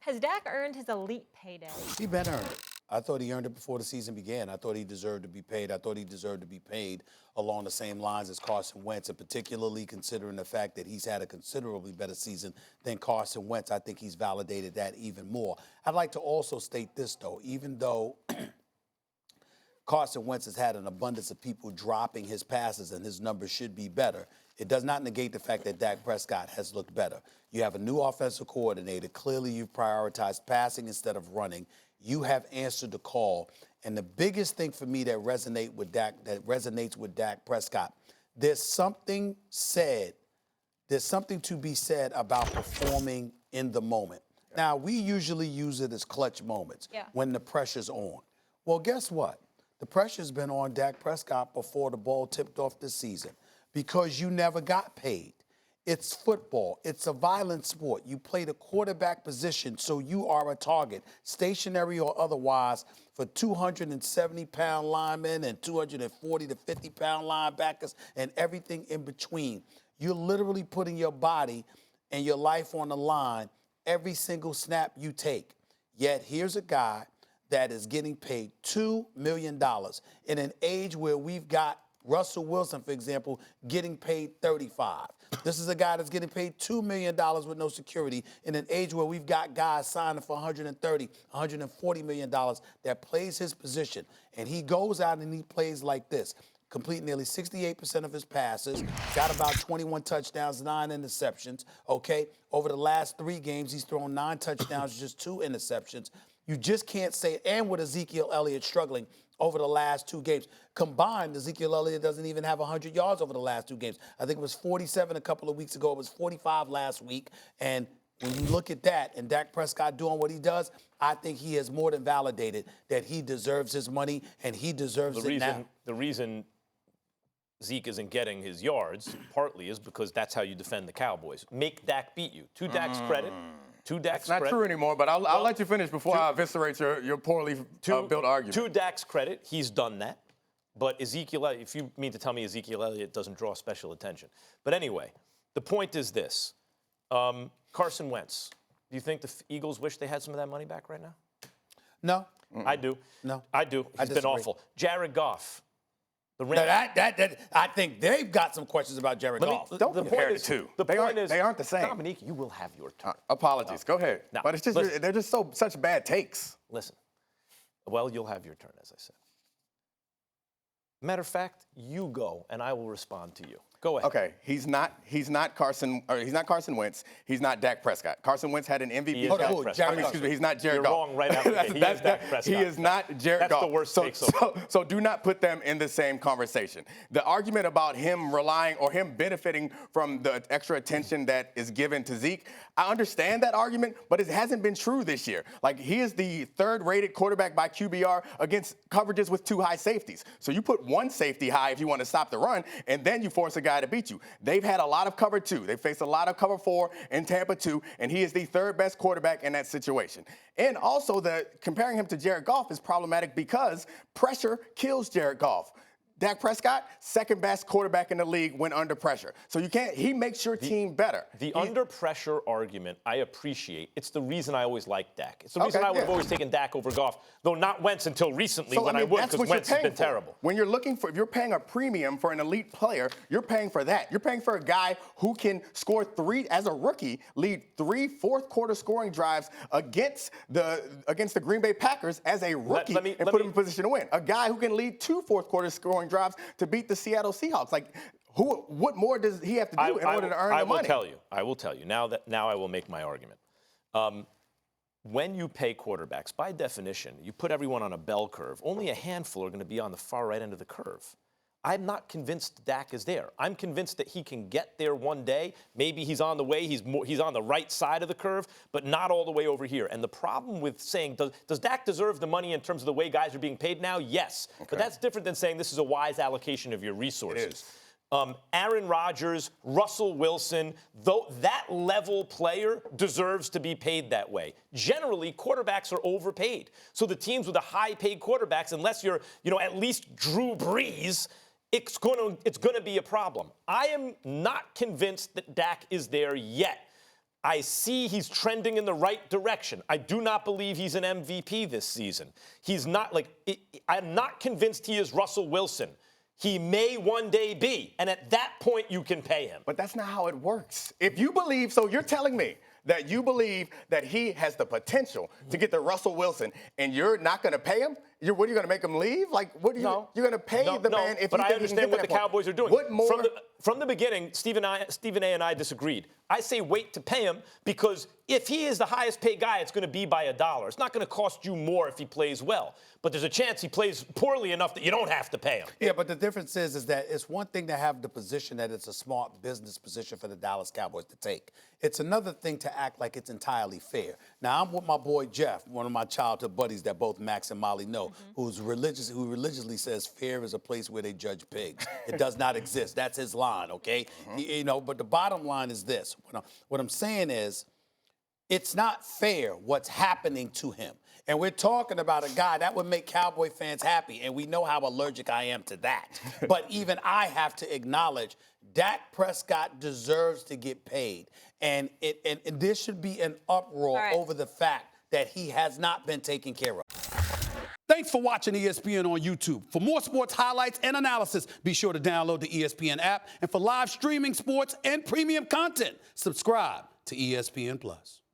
has Dak earned his elite payday? He been earned it. I thought he earned it before the season began. I thought he deserved to be paid. I thought he deserved to be paid along the same lines as Carson Wentz, and particularly considering the fact that he's had a considerably better season than Carson Wentz, I think he's validated that even more. I'd like to also state this, though. Even though Carson Wentz has had an abundance of people dropping his passes and his numbers should be better, it does not negate the fact that Dak Prescott has looked better. You have a new offensive coordinator. Clearly, you've prioritized passing instead of running. You have answered the call. And the biggest thing for me that resonates with Dak Prescott, there's something to be said about performing in the moment. Now, we usually use it as clutch moments when the pressure's on. Well, guess what? The pressure's been on Dak Prescott before the ball tipped off this season because you never got paid. It's football. It's a violent sport. You play the quarterback position, so you are a target, stationary or otherwise, for 270-pound linemen and 240 to 50-pound linebackers and everything in between. You're literally putting your body and your life on the line every single snap you take. Yet here's a guy that is getting paid $2 million in an age where we've got Russell Wilson, for example, getting paid $35. This is a guy that's getting paid $2 million with no security in an age where we've got guys signing for $130, $140 million that plays his position. And he goes out and he plays like this. Complete nearly 68% of his passes, got about 21 touchdowns, 9 interceptions, okay? Over the last 3 games, he's thrown 9 touchdowns, just 2 interceptions. You just can't say it. And with Ezekiel Elliott struggling over the last 2 games. Combined, Ezekiel Elliott doesn't even have 100 yards over the last 2 games. I think it was 47 a couple of weeks ago. It was 45 last week. And when you look at that and Dak Prescott doing what he does, I think he has more than validated that he deserves his money and he deserves it now. The reason Zeke isn't getting his yards partly is because that's how you defend the Cowboys. Make Dak beat you. To Dak's credit. That's not true anymore, but I'll let you finish before I eviscerate your poorly built argument. To Dak's credit, he's done that. But Ezekiel Elliott, if you mean to tell me Ezekiel Elliott doesn't draw special attention. But anyway, the point is this. Carson Wentz, do you think the Eagles wish they had some of that money back right now? No. I do. No. I do. He's been awful. Jared Goff. I think they've got some questions about Jared Goff. Don't compare the two. They aren't the same. Dominique, you will have your turn. Apologies. Go ahead. No, but it's just they're just such bad takes. Listen. Well, you'll have your turn, as I said. Matter of fact, you go, and I will respond to you. Go ahead. Okay, he's not Carson Wentz. He's not Dak Prescott. Carson Wentz had an MVP. He's not Jared Goff. You're wrong right after that. He is Dak Prescott. He is not Jared Goff. That's the worst take so far. So do not put them in the same conversation. The argument about him relying or him benefiting from the extra attention that is given to Zeke, I understand that argument, but it hasn't been true this year. Like, he is the 3rd-rated quarterback by QBR against coverages with 2 high safeties. So you put 1 safety high if you want to stop the run, and then you force a guy to beat you. They've had a lot of cover 2. They faced a lot of cover 4 in Tampa 2, and he is the 3rd best quarterback in that situation. And also, comparing him to Jared Goff is problematic because pressure kills Jared Goff. Dak Prescott, 2nd best quarterback in the league when under pressure. So he makes your team better. The under pressure argument, I appreciate. It's the reason I always liked Dak. It's the reason I would have always taken Dak over Goff, though not Wentz until recently when I would, because Wentz has been terrible. When if you're paying a premium for an elite player, you're paying for that. You're paying for a guy who can score 3, as a rookie, lead 3 fourth-quarter scoring drives against the Green Bay Packers as a rookie and put him in position to win. A guy who can lead 2 fourth-quarter scoring drives to beat the Seattle Seahawks. Like, what more does he have to do in order to earn the money? I will tell you. Now I will make my argument. When you pay quarterbacks, by definition, you put everyone on a bell curve. Only a handful are going to be on the far right end of the curve. I'm not convinced Dak is there. I'm convinced that he can get there one day. Maybe he's on the way. He's on the right side of the curve, but not all the way over here. And the problem with saying, does Dak deserve the money in terms of the way guys are being paid now? Yes. Okay. But that's different than saying this is a wise allocation of your resources. It is. Aaron Rodgers, Russell Wilson, though that level player deserves to be paid that way. Generally, quarterbacks are overpaid. So the teams with the high-paid quarterbacks, unless you're, at least Drew Brees, it's going to be a problem. I am not convinced that Dak is there yet. I see he's trending in the right direction. I do not believe he's an MVP this season. He's not I'm not convinced he is Russell Wilson. He may one day be, and at that point you can pay him. But that's not how it works. If you believe, so you're telling me that you believe that he has the potential to get the Russell Wilson, and you're not going to pay him? What are you going to make him leave? Like, what are you? No. You're going to pay the man if but you I think he can understand get what to the that point. Cowboys are doing. What more? From the beginning, Stephen A. and I disagreed. I say wait to pay him because if he is the highest paid guy, it's going to be by $1. It's not going to cost you more if he plays well. But there's a chance he plays poorly enough that you don't have to pay him. Yeah, but the difference is that it's one thing to have the position that it's a smart business position for the Dallas Cowboys to take. It's another thing to act like it's entirely fair. Now, I'm with my boy Jeff, one of my childhood buddies that both Max and Molly know, who religiously says fair is a place where they judge pigs. It does not exist. That's his line, okay? But the bottom line is this. What I'm saying is, it's not fair what's happening to him. And we're talking about a guy that would make Cowboy fans happy, and we know how allergic I am to that. But even I have to acknowledge Dak Prescott deserves to get paid. And there should be an uproar over the fact that he has not been taken care of. Thanks for watching ESPN on YouTube. For more sports highlights and analysis, be sure to download the ESPN app. And for live streaming sports and premium content, subscribe to ESPN+.